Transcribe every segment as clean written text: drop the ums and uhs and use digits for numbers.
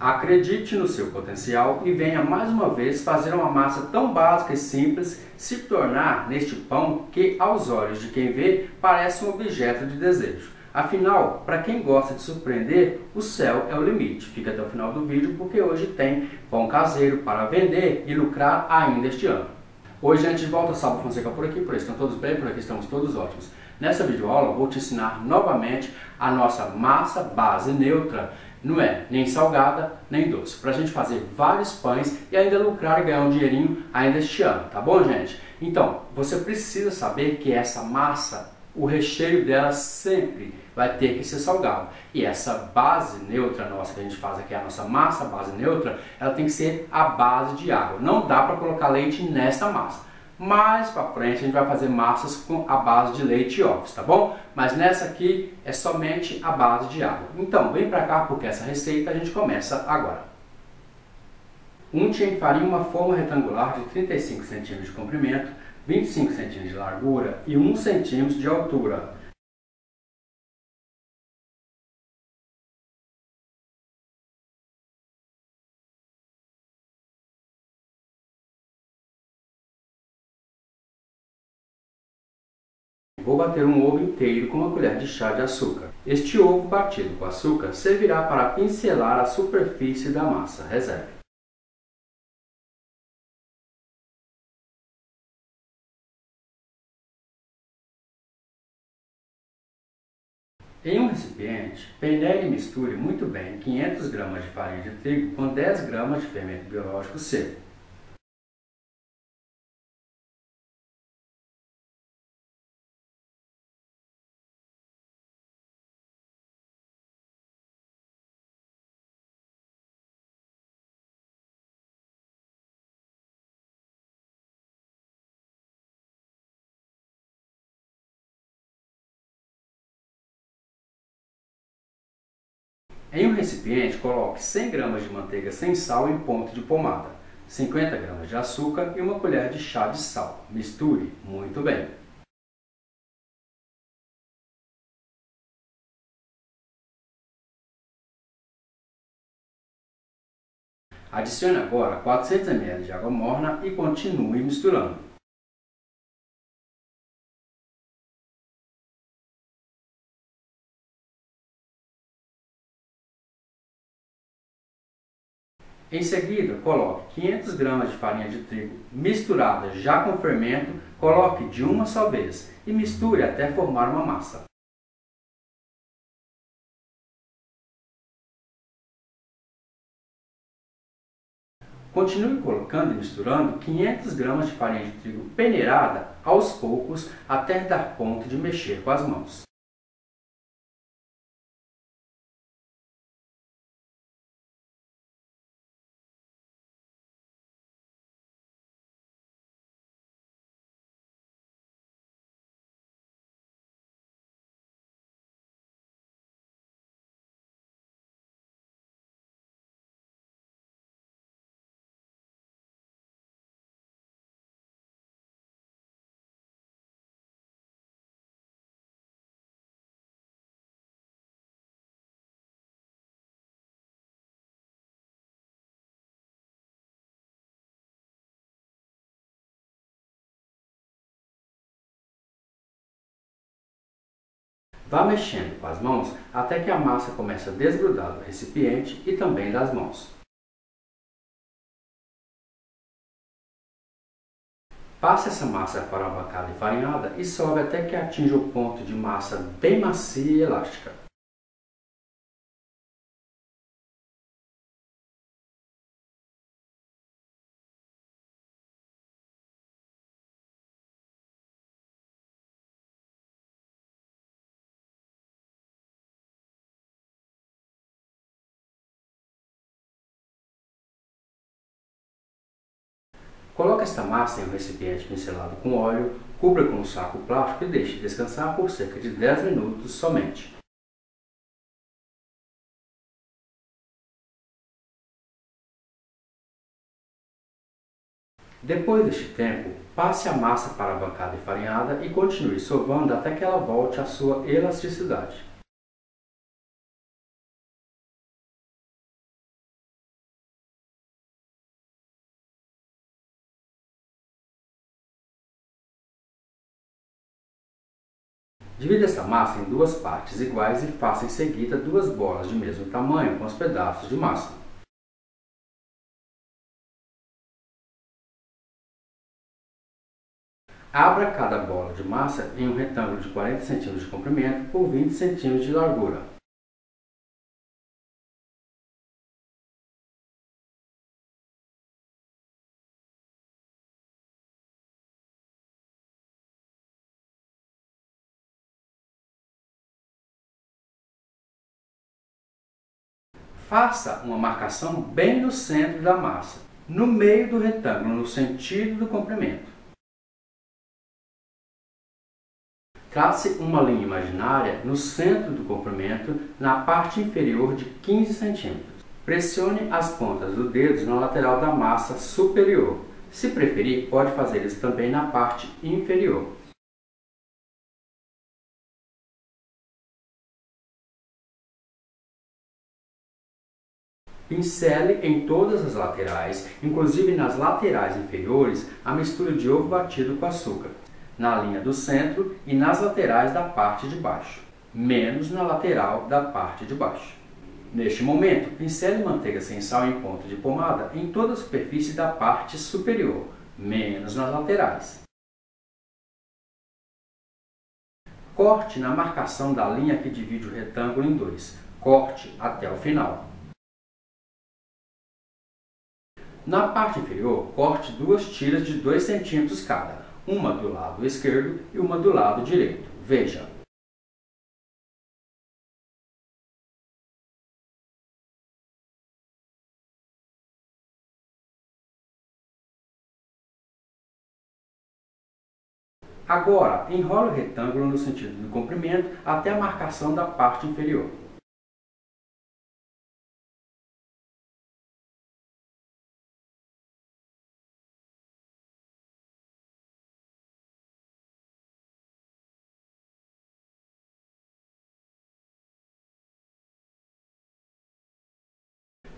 Acredite no seu potencial e venha mais uma vez fazer uma massa tão básica e simples se tornar neste pão que, aos olhos de quem vê, parece um objeto de desejo. Afinal, para quem gosta de surpreender, o céu é o limite. Fica até o final do vídeo porque hoje tem pão caseiro para vender e lucrar ainda este ano. Hoje a gente volta, Sábio Fonseca por aqui, por aí estão todos bem, por aqui estamos todos ótimos. Nessa videoaula vou te ensinar novamente a nossa massa base neutra. Não é nem salgada, nem doce. Para a gente fazer vários pães e ainda lucrar e ganhar um dinheirinho ainda este ano, tá bom, gente? Então, você precisa saber que essa massa, o recheio dela sempre vai ter que ser salgado. E essa base neutra nossa que a gente faz aqui, a nossa massa base neutra, ela tem que ser a base de água. Não dá para colocar leite nesta massa. Mais para frente a gente vai fazer massas com a base de leite e ovos, tá bom? Mas nessa aqui é somente a base de água. Então, vem para cá porque essa receita a gente começa agora. Unte em farinha uma forma retangular de 35 cm de comprimento, 25 cm de largura e 1 cm de altura. Vou bater um ovo inteiro com uma colher de chá de açúcar. Este ovo batido com açúcar servirá para pincelar a superfície da massa. Reserve. Em um recipiente, peneire e misture muito bem 500 gramas de farinha de trigo com 10 gramas de fermento biológico seco. Em um recipiente, coloque 100 gramas de manteiga sem sal em ponto de pomada, 50 gramas de açúcar e uma colher de chá de sal. Misture muito bem. Adicione agora 400 ml de água morna e continue misturando. Em seguida, coloque 500 gramas de farinha de trigo misturada já com fermento, coloque de uma só vez e misture até formar uma massa. Continue colocando e misturando 500 gramas de farinha de trigo peneirada aos poucos até dar ponto de mexer com as mãos. Vá mexendo com as mãos até que a massa comece a desgrudar do recipiente e também das mãos. Passe essa massa para a bancada enfarinhada e sobe até que atinja o ponto de massa bem macia e elástica. Coloque esta massa em um recipiente pincelado com óleo, cubra com um saco plástico e deixe descansar por cerca de 10 minutos somente. Depois deste tempo, passe a massa para a bancada enfarinhada e continue sovando até que ela volte à sua elasticidade. Divida essa massa em duas partes iguais e faça em seguida duas bolas de mesmo tamanho com os pedaços de massa. Abra cada bola de massa em um retângulo de 40 cm de comprimento por 20 cm de largura. Faça uma marcação bem no centro da massa, no meio do retângulo, no sentido do comprimento. Trace uma linha imaginária no centro do comprimento, na parte inferior de 15 cm. Pressione as pontas dos dedos na lateral da massa superior. Se preferir, pode fazer isso também na parte inferior. Pincele em todas as laterais, inclusive nas laterais inferiores, a mistura de ovo batido com açúcar, na linha do centro e nas laterais da parte de baixo, menos na lateral da parte de baixo. Neste momento, pincele manteiga sem sal em ponta de pomada em toda a superfície da parte superior, menos nas laterais. Corte na marcação da linha que divide o retângulo em dois. Corte até o final. Na parte inferior, corte duas tiras de 2 cm cada, uma do lado esquerdo e uma do lado direito. Veja. Agora, enrole o retângulo no sentido do comprimento até a marcação da parte inferior.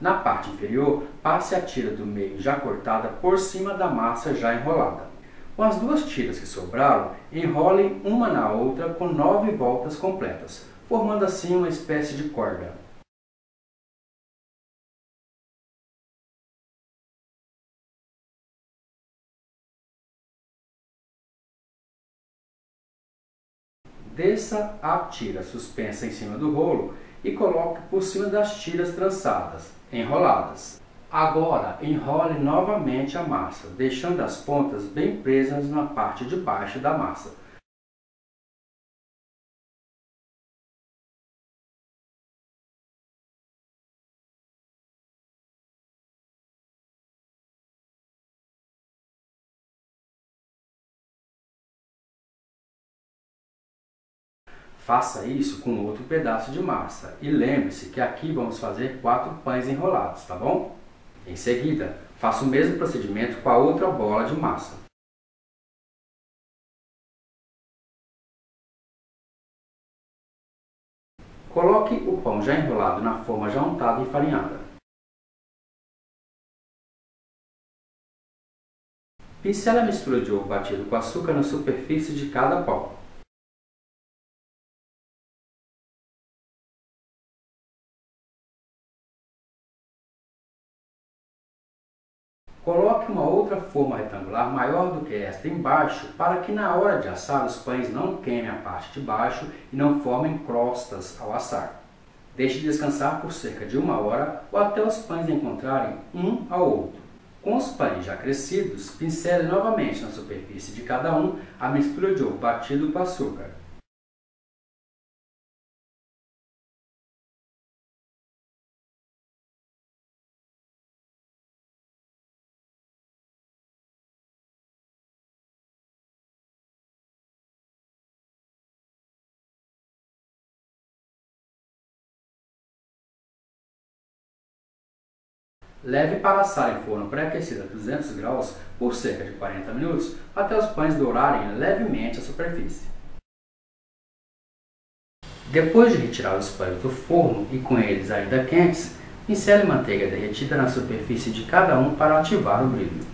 Na parte inferior, passe a tira do meio já cortada por cima da massa já enrolada. Com as duas tiras que sobraram, enrole uma na outra com 9 voltas completas, formando assim uma espécie de corda. Desça a tira suspensa em cima do rolo e coloque por cima das tiras trançadas, enroladas. Agora, enrole novamente a massa, deixando as pontas bem presas na parte de baixo da massa. Faça isso com outro pedaço de massa e lembre-se que aqui vamos fazer 4 pães enrolados, tá bom? Em seguida, faça o mesmo procedimento com a outra bola de massa. Coloque o pão já enrolado na forma já untada e farinhada. Pincele a mistura de ovo batido com açúcar na superfície de cada pão. Coloque uma outra forma retangular maior do que esta embaixo para que na hora de assar os pães não queimem a parte de baixo e não formem crostas ao assar. Deixe descansar por cerca de 1 hora ou até os pães encontrarem um ao outro. Com os pães já crescidos, pincele novamente na superfície de cada um a mistura de ovo batido com açúcar. Leve para assar em forno pré-aquecido a 200 graus por cerca de 40 minutos até os pães dourarem levemente a superfície. Depois de retirar os pães do forno e com eles ainda quentes, pincele manteiga derretida na superfície de cada um para ativar o brilho.